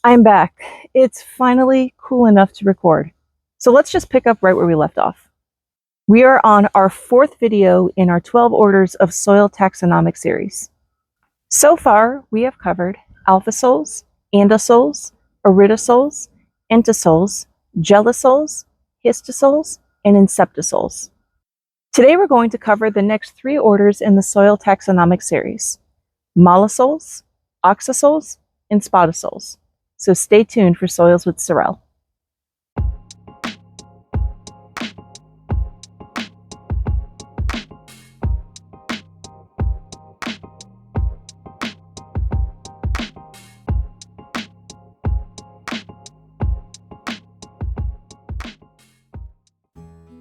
I'm back. It's finally cool enough to record. So let's just pick up right where we left off. We are on our fourth video in our 12 Orders of Soil Taxonomic series. So far, we have covered Alphasols, Andosols, Iridosols, Entosols, Gellisols, Histosols, and Inceptosols. Today we're going to cover the next three orders in the Soil Taxonomic series: Mollisols, Oxisols, and Spodosols. So stay tuned for Soils with Sorel.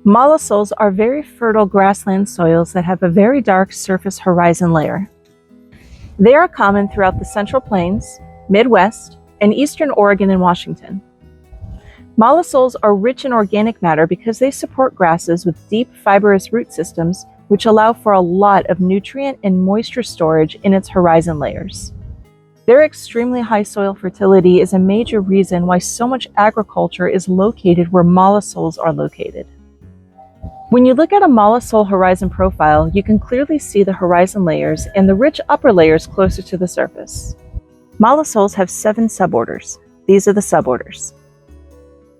Mollisols are very fertile grassland soils that have a very dark surface horizon layer. They are common throughout the Central Plains, Midwest, and eastern Oregon and Washington. Mollisols are rich in organic matter because they support grasses with deep fibrous root systems, which allow for a lot of nutrient and moisture storage in its horizon layers. Their extremely high soil fertility is a major reason why so much agriculture is located where mollisols are located. When you look at a mollisol horizon profile, you can clearly see the horizon layers and the rich upper layers closer to the surface. Mollisols have 7 suborders. These are the suborders: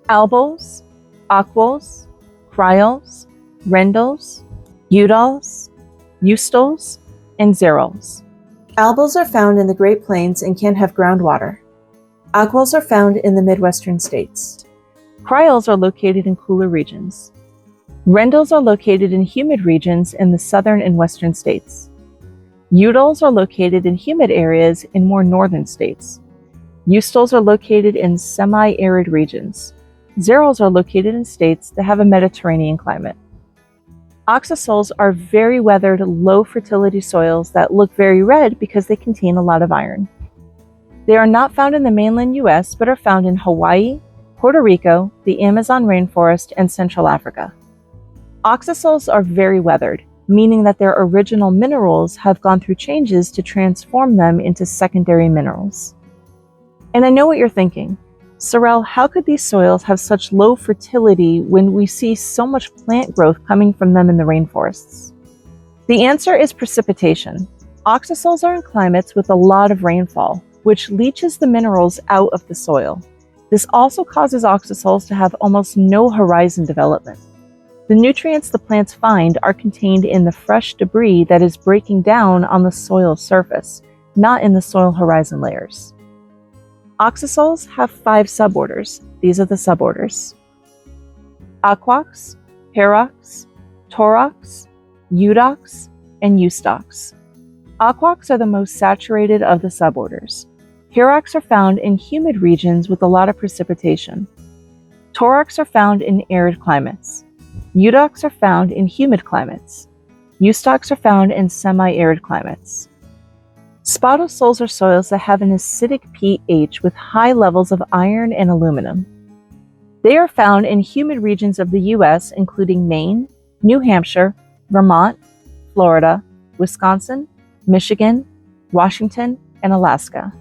albols, aquols, cryols, rendols, udols, eustols, and xerols. Albols are found in the Great Plains and can have groundwater. Aquols are found in the Midwestern states. Cryols are located in cooler regions. Rendols are located in humid regions in the southern and western states. Udols are located in humid areas in more northern states. Eustols are located in semi-arid regions. Xerols are located in states that have a Mediterranean climate. Oxisols are very weathered, low fertility soils that look very red because they contain a lot of iron. They are not found in the mainland US, but are found in Hawaii, Puerto Rico, the Amazon rainforest, and Central Africa. Oxisols are very weathered, meaning that their original minerals have gone through changes to transform them into secondary minerals. And I know what you're thinking. Sorel, how could these soils have such low fertility when we see so much plant growth coming from them in the rainforests? The answer is precipitation. Oxisols are in climates with a lot of rainfall, which leaches the minerals out of the soil. This also causes oxisols to have almost no horizon development. The nutrients the plants find are contained in the fresh debris that is breaking down on the soil surface, not in the soil horizon layers. Oxisols have 5 suborders. These are the suborders: aquox, herox, torox, eudox, and eustox. Aquox are the most saturated of the suborders. Herox are found in humid regions with a lot of precipitation. Torox are found in arid climates. Eudox are found in humid climates. Eustox are found in semi-arid climates. Spodosols are soils that have an acidic pH with high levels of iron and aluminum. They are found in humid regions of the US, including Maine, New Hampshire, Vermont, Florida, Wisconsin, Michigan, Washington, and Alaska.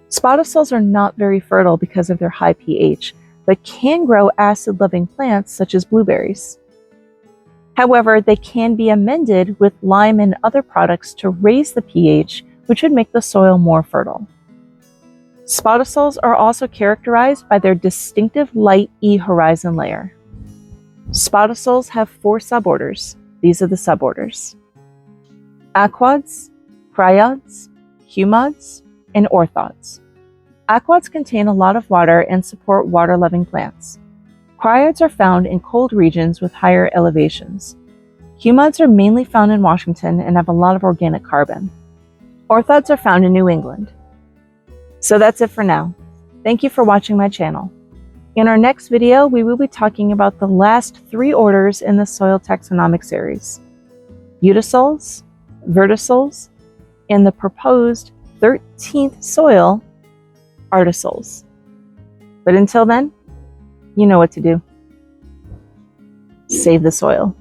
Spodosols are not very fertile because of their high pH, but can grow acid-loving plants such as blueberries. However, they can be amended with lime and other products to raise the pH, which would make the soil more fertile. Spodosols are also characterized by their distinctive light E horizon layer. Spodosols have 4 suborders. These are the suborders: aquods, cryods, humods, and orthods. Aquods contain a lot of water and support water-loving plants. Cryods are found in cold regions with higher elevations. Humods are mainly found in Washington and have a lot of organic carbon. Orthods are found in New England. So that's it for now. Thank you for watching my channel. In our next video, we will be talking about the last 3 orders in the Soil Taxonomic series: Udosols, Vertisols, and the proposed 13th soil, Artisols. But until then, you know what to do. Save the soil.